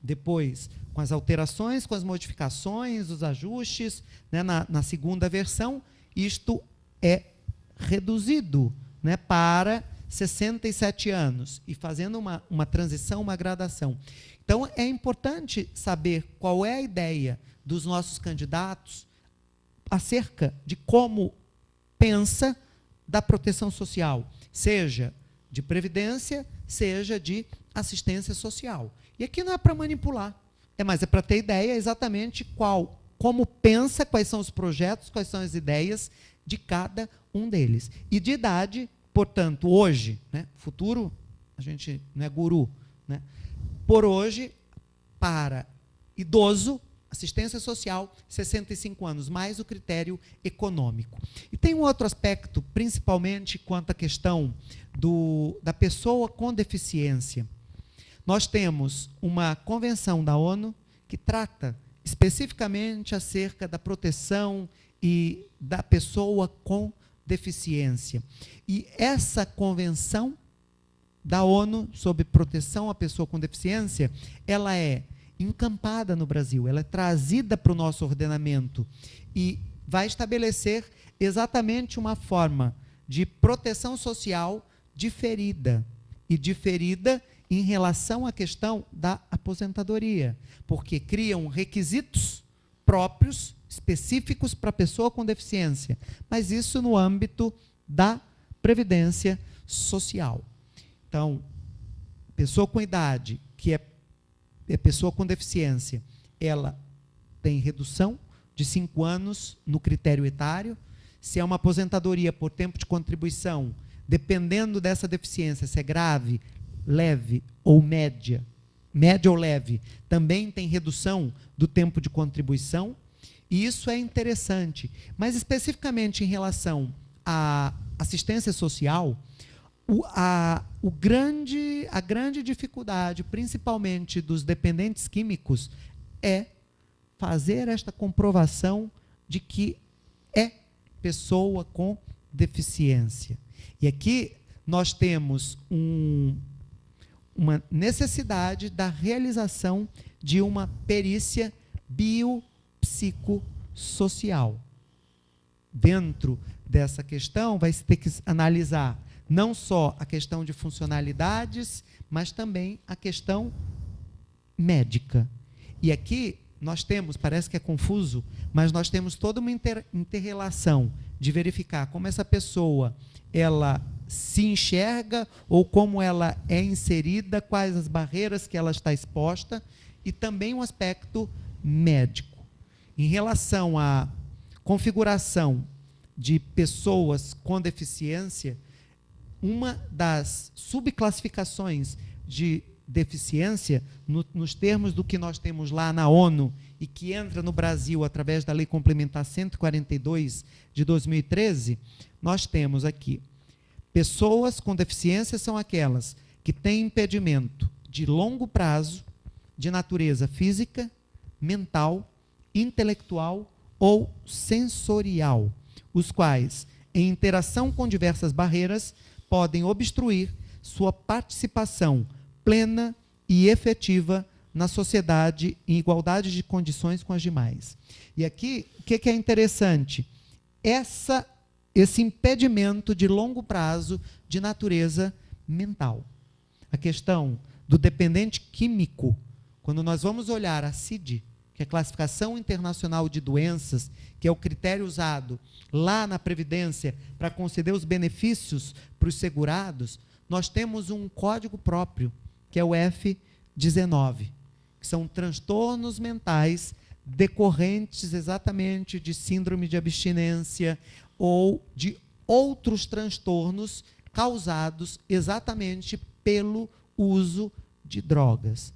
Depois, com as alterações, com as modificações, os ajustes, né, na segunda versão, isto é reduzido, né, para 67 anos, e fazendo uma transição, uma gradação. Então, é importante saber qual é a ideia dos nossos candidatos acerca de como pensa da proteção social, seja de previdência, seja de assistência social. E aqui não é para manipular, mas é para ter ideia exatamente como pensa, quais são os projetos, quais são as ideias de cada um deles. E de idade, portanto, hoje, né, futuro, a gente não é guru, né, por hoje, para idoso, assistência social, 65 anos, mais o critério econômico. E tem um outro aspecto, principalmente quanto à questão da pessoa com deficiência. Nós temos uma convenção da ONU que trata especificamente acerca da proteção e da pessoa com deficiência. E essa convenção da ONU sobre proteção à pessoa com deficiência, ela é encampada no Brasil, ela é trazida para o nosso ordenamento e vai estabelecer exatamente uma forma de proteção social diferida, e diferida em relação à questão da aposentadoria, porque criam requisitos próprios, específicos para a pessoa com deficiência, mas isso no âmbito da previdência social. Então, pessoa com idade, que é pessoa com deficiência, ela tem redução de 5 anos no critério etário. Se é uma aposentadoria por tempo de contribuição, dependendo dessa deficiência, se é grave, leve ou média ou leve, também tem redução do tempo de contribuição, e isso é interessante. Mas especificamente em relação a assistência social, a grande dificuldade, principalmente dos dependentes químicos, é fazer esta comprovação de que é pessoa com deficiência. E aqui nós temos uma necessidade da realização de uma perícia biopsicossocial. Dentro dessa questão, vai se ter que analisar não só a questão de funcionalidades, mas também a questão médica. E aqui nós temos, parece que é confuso, mas nós temos toda uma interrelação de verificar como essa pessoa ela se enxerga ou como ela é inserida, quais as barreiras que ela está exposta, e também um aspecto médico. Em relação à configuração de pessoas com deficiência, uma das subclassificações de deficiência, nos termos do que nós temos lá na ONU e que entra no Brasil através da Lei Complementar 142 de 2013, nós temos aqui: pessoas com deficiência são aquelas que têm impedimento de longo prazo, de natureza física, mental, intelectual ou sensorial, os quais, em interação com diversas barreiras, podem obstruir sua participação plena e efetiva na sociedade em igualdade de condições com as demais. E aqui, o que é interessante? Esse impedimento de longo prazo de natureza mental. A questão do dependente químico, quando nós vamos olhar a CID, que é a Classificação Internacional de Doenças, que é o critério usado lá na Previdência para conceder os benefícios para os segurados, nós temos um código próprio, que é o F19, que são transtornos mentais decorrentes exatamente de síndrome de abstinência ou de outros transtornos causados exatamente pelo uso de drogas.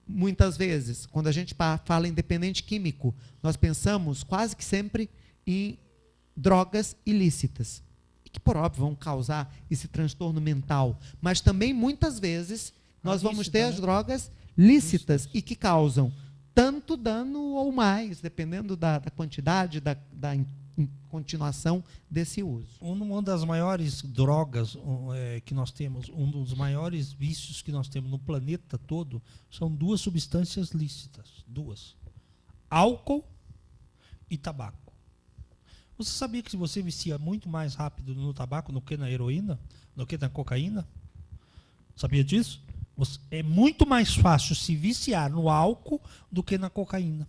Muitas vezes, quando a gente fala em dependente químico, nós pensamos quase que sempre em drogas ilícitas, que, por óbvio, vão causar esse transtorno mental, mas também, muitas vezes, nós vamos ter as drogas lícitas e que causam tanto dano ou mais, dependendo da quantidade, da continuação desse uso. Uma das maiores drogas que nós temos, um dos maiores vícios que nós temos no planeta todo, são duas substâncias lícitas. Duas. Álcool e tabaco. Você sabia que você vicia muito mais rápido no tabaco do que na heroína? Do que na cocaína? Sabia disso? É muito mais fácil se viciar no álcool do que na cocaína.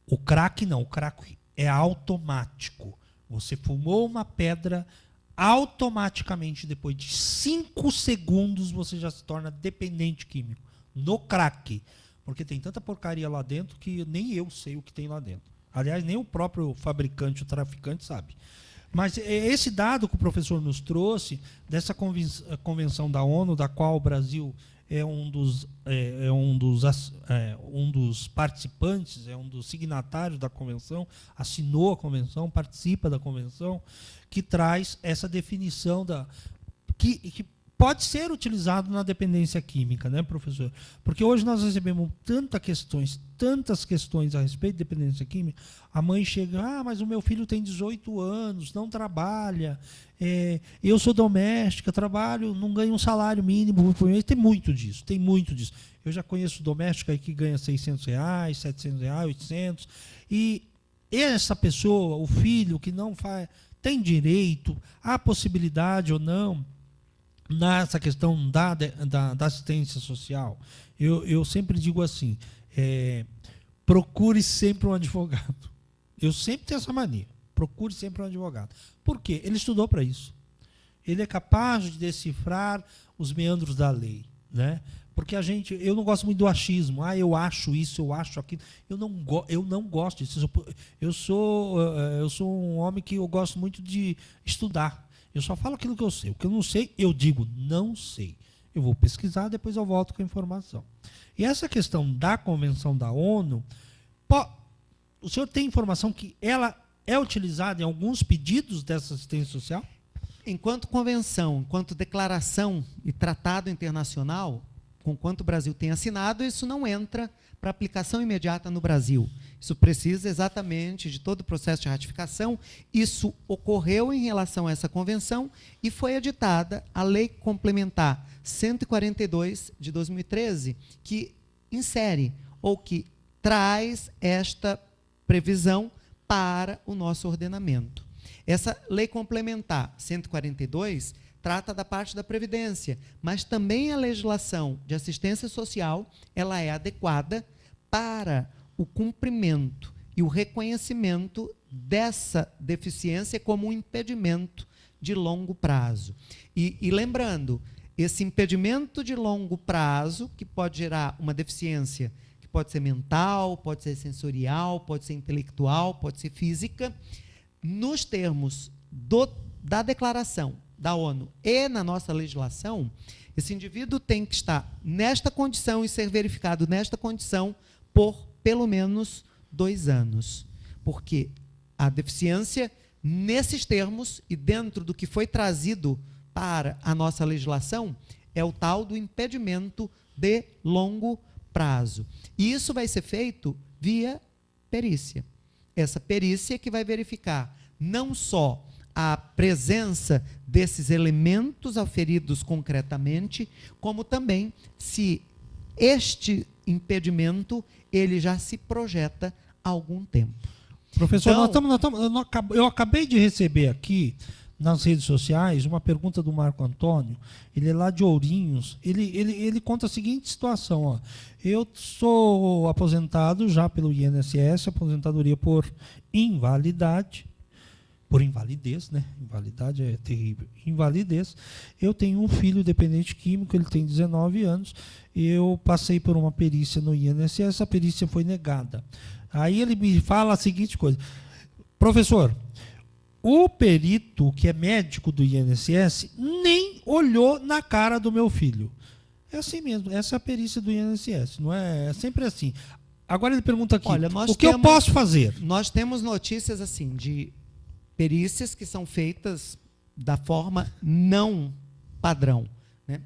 O crack não. O crack é automático. Você fumou uma pedra, automaticamente, depois de 5 segundos, você já se torna dependente químico. No crack. Porque tem tanta porcaria lá dentro que nem eu sei o que tem lá dentro. Aliás, nem o próprio fabricante, o traficante, sabe. Mas esse dado que o professor nos trouxe, dessa convenção da ONU, da qual o Brasil é um dos participantes, é um dos signatários da convenção, assinou a convenção, participa da convenção, que traz essa definição que pode ser utilizado na dependência química, né, professor? Porque hoje nós recebemos tantas questões a respeito de dependência química. A mãe chega, mas o meu filho tem 18 anos, não trabalha, eu sou doméstica, trabalho, não ganho um salário mínimo. Tem muito disso. Eu já conheço doméstica aí que ganha R$600, R$700, 800. E essa pessoa, o filho que não faz, tem direito, há possibilidade ou não, nessa questão da assistência social. Eu sempre digo assim, procure sempre um advogado. Eu sempre tenho essa mania. Procure sempre um advogado. Por quê? Ele estudou para isso. Ele é capaz de decifrar os meandros da lei, né? Porque eu não gosto muito do achismo. Eu acho isso, eu acho aquilo. Eu não gosto disso. Eu sou um homem que eu gosto muito de estudar. Eu só falo aquilo que eu sei. O que eu não sei, eu digo não sei. Eu vou pesquisar, depois eu volto com a informação. E essa questão da Convenção da ONU, o senhor tem informação que ela é utilizada em alguns pedidos dessa assistência social? Enquanto convenção, enquanto declaração e tratado internacional, com quanto o Brasil tem assinado, isso não entra para aplicação imediata no Brasil. Isso precisa exatamente de todo o processo de ratificação. Isso ocorreu em relação a essa convenção e foi editada a Lei Complementar 142 de 2013, que insere ou que traz esta previsão para o nosso ordenamento. Essa Lei Complementar 142 trata da parte da Previdência, mas também a legislação de assistência social, ela é adequada para o cumprimento e o reconhecimento dessa deficiência como um impedimento de longo prazo. E lembrando, esse impedimento de longo prazo, que pode gerar uma deficiência, que pode ser mental, pode ser sensorial, pode ser intelectual, pode ser física, nos termos da declaração da ONU e na nossa legislação, esse indivíduo tem que estar nesta condição e ser verificado nesta condição por pelo menos 2 anos. Porque a deficiência, nesses termos e dentro do que foi trazido para a nossa legislação, é o tal do impedimento de longo prazo. E isso vai ser feito via perícia. Essa perícia que vai verificar não só a presença desses elementos auferidos concretamente, como também se este impedimento ele já se projeta há algum tempo. Professor, eu acabei de receber aqui nas redes sociais uma pergunta do Marco Antônio, ele é lá de Ourinhos, ele conta a seguinte situação, ó. Eu sou aposentado já pelo INSS, aposentadoria por invalidez, né? Invalidade é terrível. Invalidez. Eu tenho um filho dependente químico, ele tem 19 anos. Eu passei por uma perícia no INSS, essa perícia foi negada. Aí ele me fala a seguinte coisa: professor, o perito, que é médico do INSS, nem olhou na cara do meu filho. É assim mesmo, essa é a perícia do INSS, não é? É sempre assim. Agora ele pergunta aqui, olha, o que eu posso fazer? Nós temos notícias assim de perícias que são feitas da forma não padrão, né?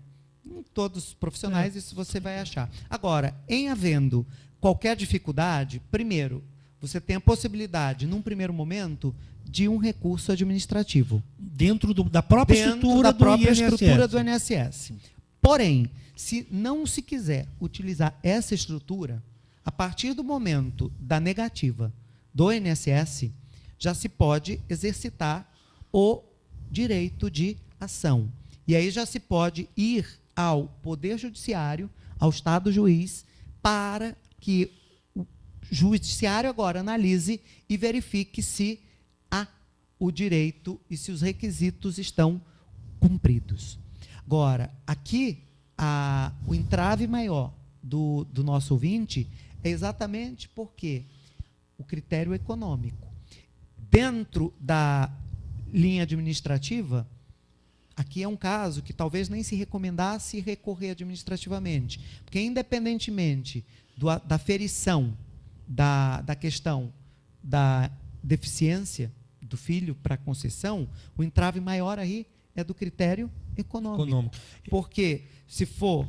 Em todos os profissionais isso você vai achar. Agora, em havendo qualquer dificuldade, primeiro, você tem a possibilidade, num primeiro momento, de um recurso administrativo. Dentro da própria estrutura do INSS. Porém, se não se quiser utilizar essa estrutura, a partir do momento da negativa do INSS, já se pode exercitar o direito de ação. E aí já se pode ir ao Poder Judiciário, ao Estado juiz, para que o Judiciário agora analise e verifique se há o direito e se os requisitos estão cumpridos. Agora, aqui, o entrave maior do nosso ouvinte é exatamente porque o critério econômico. Dentro da linha administrativa, aqui é um caso que talvez nem se recomendasse recorrer administrativamente, porque independentemente da ferição da questão da deficiência do filho para concessão, o entrave maior aí é do critério econômico. Porque se for,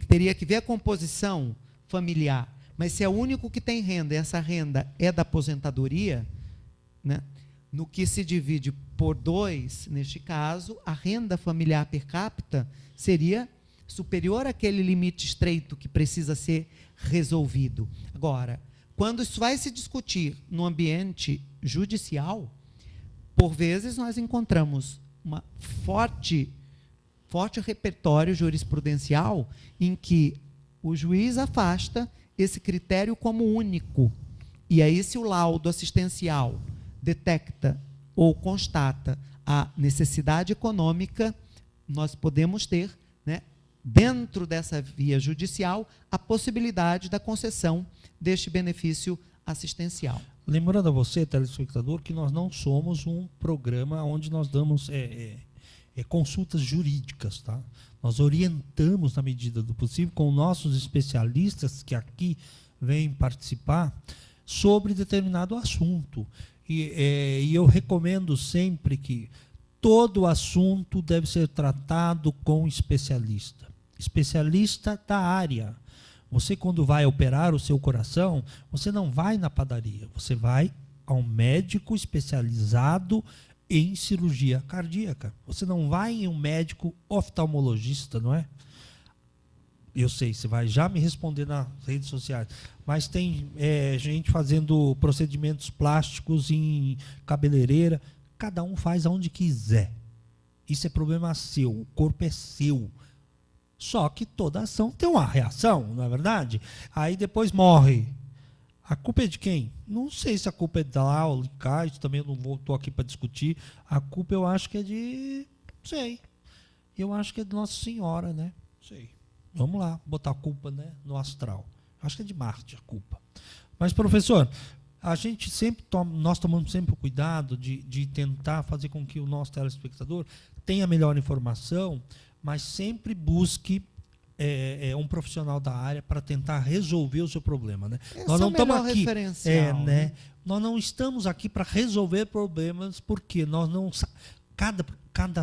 teria que ver a composição familiar, mas se é o único que tem renda e essa renda é da aposentadoria, né? No que se divide por 2, neste caso, a renda familiar per capita seria superior àquele limite estreito que precisa ser resolvido. Agora, quando isso vai se discutir no ambiente judicial, por vezes nós encontramos uma forte repertório jurisprudencial em que o juiz afasta esse critério como único. E aí, se o laudo assistencial detecta ou constata a necessidade econômica, nós podemos ter, né, dentro dessa via judicial, a possibilidade da concessão deste benefício assistencial. Lembrando a você, telespectador, que nós não somos um programa onde nós damos consultas jurídicas, tá? Nós orientamos, na medida do possível, com nossos especialistas que aqui vêm participar sobre determinado assunto. E eu recomendo sempre que todo assunto deve ser tratado com especialista. Especialista da área. Você, quando vai operar o seu coração, você não vai na padaria, você vai a um médico especializado em cirurgia cardíaca. Você não vai em um médico oftalmologista, não é? Eu sei, você vai já me responder nas redes sociais, mas tem gente fazendo procedimentos plásticos em cabeleireira, cada um faz aonde quiser. Isso é problema seu, o corpo é seu. Só que toda ação tem uma reação, não é verdade? Aí depois morre. A culpa é de quem? Não sei se a culpa é da ou de cá, isso também eu não estou aqui para discutir. A culpa eu acho que é de... Não sei. Eu acho que é de Nossa Senhora, né? Não sei. Vamos lá, botar a culpa, né, no astral. Acho que é de Marte a culpa. Mas, professor, a gente sempre nós tomamos sempre o cuidado de tentar fazer com que o nosso telespectador tenha a melhor informação, mas sempre busque um profissional da área para tentar resolver o seu problema, né? Nós não estamos aqui, né? Nós não estamos aqui para resolver problemas, porque nós não cada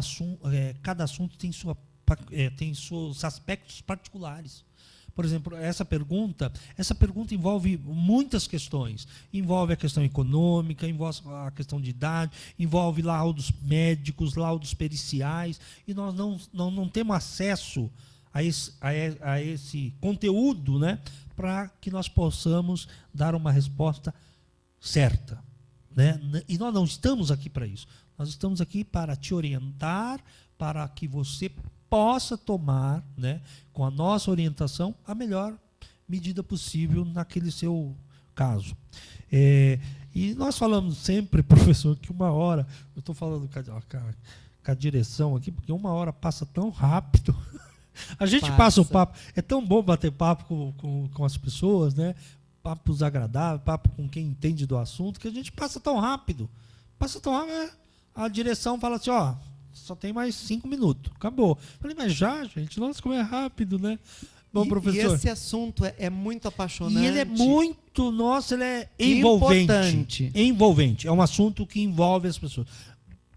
assunto tem tem seus aspectos particulares. Por exemplo, essa pergunta envolve muitas questões. Envolve a questão econômica, envolve a questão de idade, envolve laudos médicos, laudos periciais, e nós não temos acesso a esse conteúdo, né, para que nós possamos dar uma resposta certa, né? E nós não estamos aqui para isso. Nós estamos aqui para te orientar, para que você possa tomar, né, com a nossa orientação, a melhor medida possível naquele seu caso. E nós falamos sempre, professor, que uma hora, eu estou falando com a direção aqui, porque uma hora passa tão rápido. A gente passa o papo, é tão bom bater papo com as pessoas, né? Papos agradáveis, papo com quem entende do assunto, que a gente passa tão rápido. A direção fala assim, ó, só tem mais 5 minutos, acabou. Eu falei, mas já, gente, nossa, como é rápido, né? Bom, professor. E esse assunto é muito apaixonante. E ele é muito, ele é envolvente. Importante. Envolvente. É um assunto que envolve as pessoas.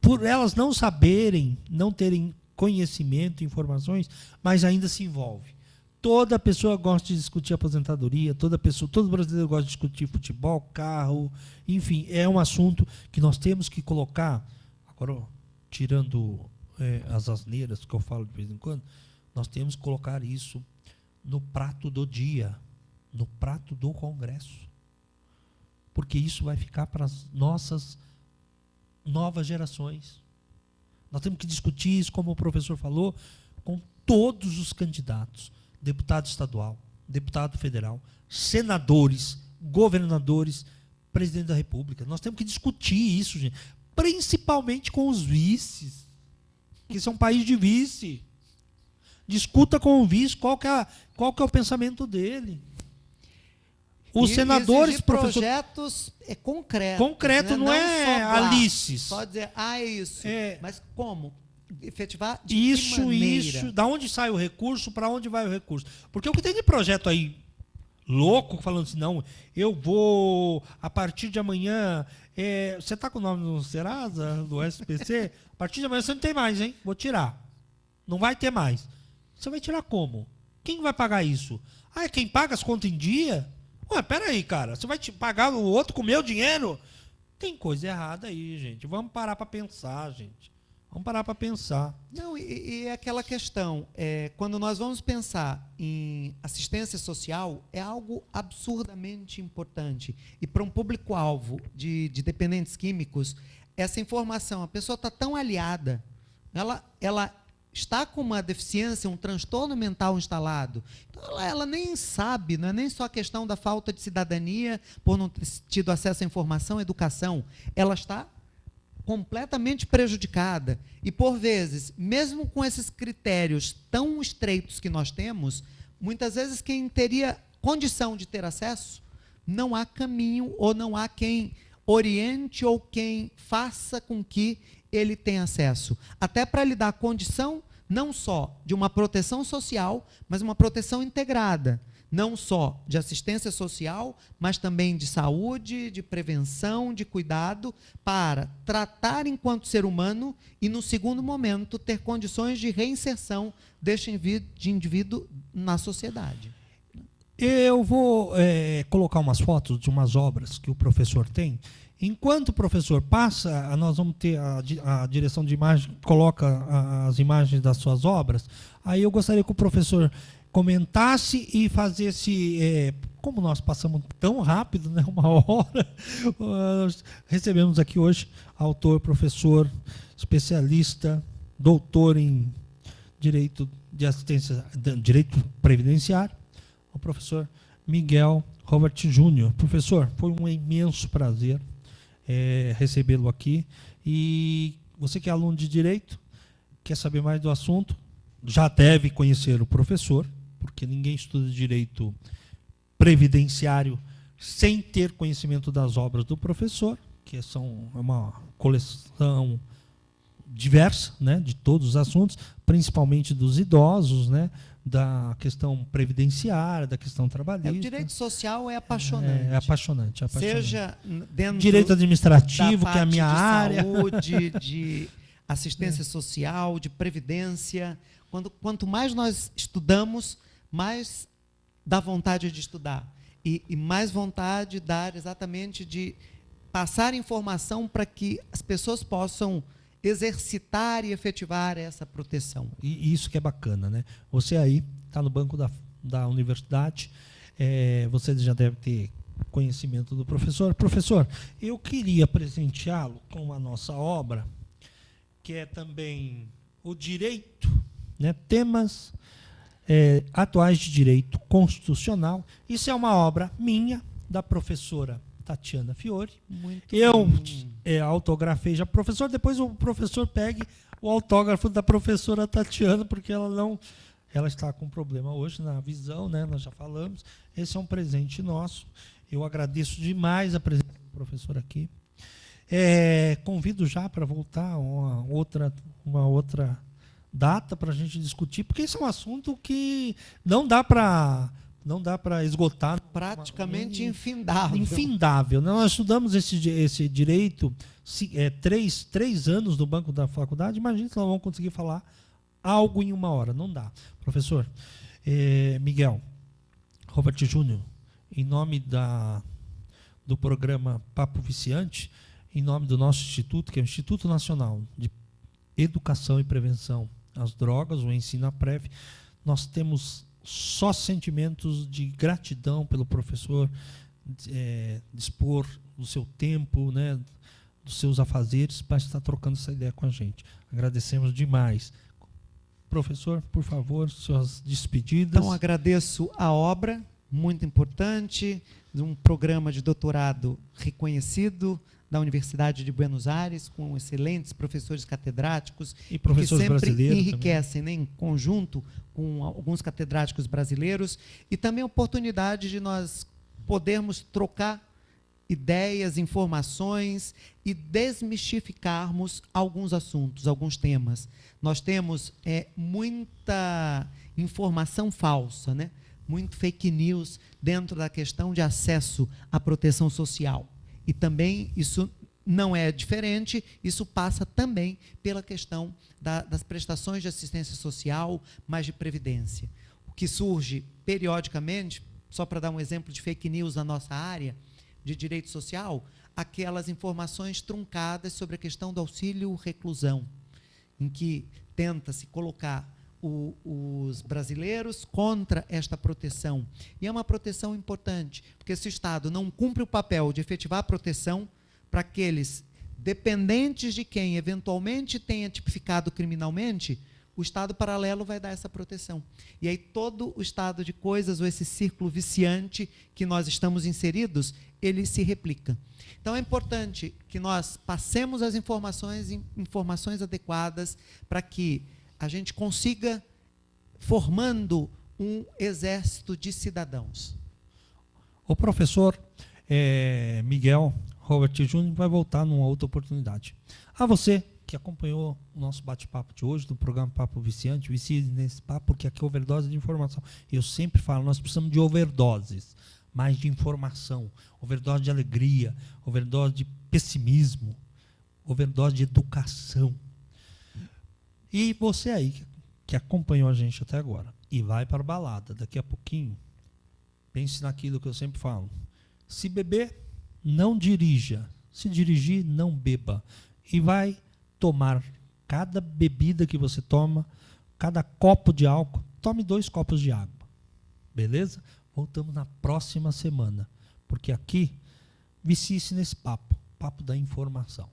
Por elas não saberem, não terem conhecimento, informações, mas ainda se envolve. Toda pessoa gosta de discutir aposentadoria, todo brasileiro gosta de discutir futebol, carro, enfim, é um assunto que nós temos que colocar, agora, tirando as asneiras que eu falo de vez em quando, nós temos que colocar isso no prato do dia, no prato do Congresso. Porque isso vai ficar para as nossas novas gerações. Nós temos que discutir isso, como o professor falou, com todos os candidatos, deputado estadual, deputado federal, senadores, governadores, presidente da República. Nós temos que discutir isso, gente, principalmente com os vices, que são um país de vice. Discuta com o vice qual que é o pensamento dele. Os senadores, professor, projetos concretos. Concreto, né? Não é Alice. Só dizer, é isso. Mas como? Efetivar de isso, que maneira? Isso. Da onde sai o recurso, para onde vai o recurso? Porque o que tem de projeto aí, louco, falando assim, não, eu vou, a partir de amanhã, você está com o nome do Serasa, do SPC? A partir de amanhã você não tem mais, hein? Vou tirar. Não vai ter mais. Você vai tirar como? Quem vai pagar isso? É quem paga as contas em dia? Ué, peraí, cara, você vai te pagar o outro com o meu dinheiro? Tem coisa errada aí, gente. Vamos parar para pensar, gente. Vamos parar para pensar. Não, e é aquela questão, quando nós vamos pensar em assistência social, é algo absurdamente importante. E para um público-alvo de dependentes químicos, essa informação, a pessoa está tão aliada, ela está com uma deficiência, um transtorno mental instalado. Então, ela nem sabe, não é nem só a questão da falta de cidadania, por não ter tido acesso à informação, educação. Ela está completamente prejudicada. E, por vezes, mesmo com esses critérios tão estreitos que nós temos, muitas vezes quem teria condição de ter acesso, não há caminho ou não há quem oriente ou quem faça com que ele tenha acesso. Até para lhe dar condição não só de uma proteção social, mas uma proteção integrada. não só de assistência social, mas também de saúde, de prevenção, de cuidado, para tratar enquanto ser humano e, no segundo momento, ter condições de reinserção deste indivíduo na sociedade. Eu vou colocar umas fotos de umas obras que o professor tem. Enquanto o professor passa, nós vamos ter a direção de imagem, coloca as imagens das suas obras. Aí eu gostaria que o professor comentasse e fazesse, como nós passamos tão rápido, né, 1 hora, recebemos aqui hoje autor, professor, especialista, doutor em Direito de Assistência, Direito Previdenciário, o professor Miguel Robert Júnior. Professor, foi um imenso prazer recebê-lo aqui. E você que é aluno de Direito, quer saber mais do assunto, já deve conhecer o professor, porque ninguém estuda Direito Previdenciário sem ter conhecimento das obras do professor, que são uma coleção diversa, né, de todos os assuntos, principalmente dos idosos, né, da questão previdenciária, da questão trabalhista. O direito social é apaixonante. É apaixonante. Seja dentro direito administrativo, da que é a minha de área. Saúde, de assistência social, de previdência. Quanto mais nós estudamos, mais dá vontade de estudar. E mais vontade dá exatamente de passar informação para que as pessoas possam exercitar e efetivar essa proteção. E isso que é bacana, né? Você aí está no banco da universidade, você já deve ter conhecimento do professor. Professor, eu queria presenteá-lo com a nossa obra, que é também o direito, né? Temas atuais de direito constitucional. Isso é uma obra minha, da professora Tatiana Fiore. Eu autografei já. Professor, depois o professor pegue o autógrafo da professora Tatiana, porque ela está com problema hoje na visão, né? Nós já falamos. Esse é um presente nosso. Eu agradeço demais a presença do professor aqui. Convido já para voltar uma outra data para a gente discutir, porque esse é um assunto que não dá para esgotar. Praticamente infindável. Infindável. Nós estudamos esse direito 3 anos no banco da faculdade. Imagina se nós vamos conseguir falar algo em 1 hora. Não dá. Professor Miguel Robert Júnior, em nome do programa Papo Viciante, em nome do nosso instituto, que é o Instituto Nacional de Educação e Prevenção às Drogas, o Ensino Prev, nós temos só sentimentos de gratidão pelo professor dispor do seu tempo, né, dos seus afazeres, para estar trocando essa ideia com a gente. Agradecemos demais. Professor, por favor, suas despedidas. Então, agradeço a obra, muito importante, de um programa de doutorado reconhecido da Universidade de Buenos Aires, com excelentes professores catedráticos e professores que sempre brasileiros enriquecem, né, em conjunto com alguns catedráticos brasileiros, e também a oportunidade de nós podermos trocar ideias, informações e desmistificarmos alguns assuntos, alguns temas. Nós temos muita informação falsa, né? Muito fake news dentro da questão de acesso à proteção social. E também isso não é diferente, isso passa também pela questão das prestações de assistência social, mas de previdência. O que surge periodicamente, só para dar um exemplo de fake news na nossa área de direito social, aquelas informações truncadas sobre a questão do auxílio-reclusão, em que tenta-se colocar os brasileiros contra esta proteção. E é uma proteção importante, porque se o Estado não cumpre o papel de efetivar a proteção para aqueles dependentes de quem eventualmente tenha tipificado criminalmente, o Estado paralelo vai dar essa proteção. E aí todo o estado de coisas, ou esse círculo viciante que nós estamos inseridos, ele se replica. Então é importante que nós passemos as informações adequadas para que a gente consiga formando um exército de cidadãos. O professor Miguel Robert Júnior vai voltar numa outra oportunidade. A você que acompanhou o nosso bate-papo de hoje, do programa Papo Viciante, vicie nesse papo, porque aqui é overdose de informação. Eu sempre falo, nós precisamos de overdoses, mais de informação, overdose de alegria, overdose de pessimismo, overdose de educação. E você aí, que acompanhou a gente até agora, e vai para a balada daqui a pouquinho, pense naquilo que eu sempre falo. Se beber, não dirija. Se dirigir, não beba. E vai tomar cada bebida que você toma, cada copo de álcool, tome 2 copos de água. Beleza? Voltamos na próxima semana. Porque aqui, vicie-se nesse papo. Papo da informação.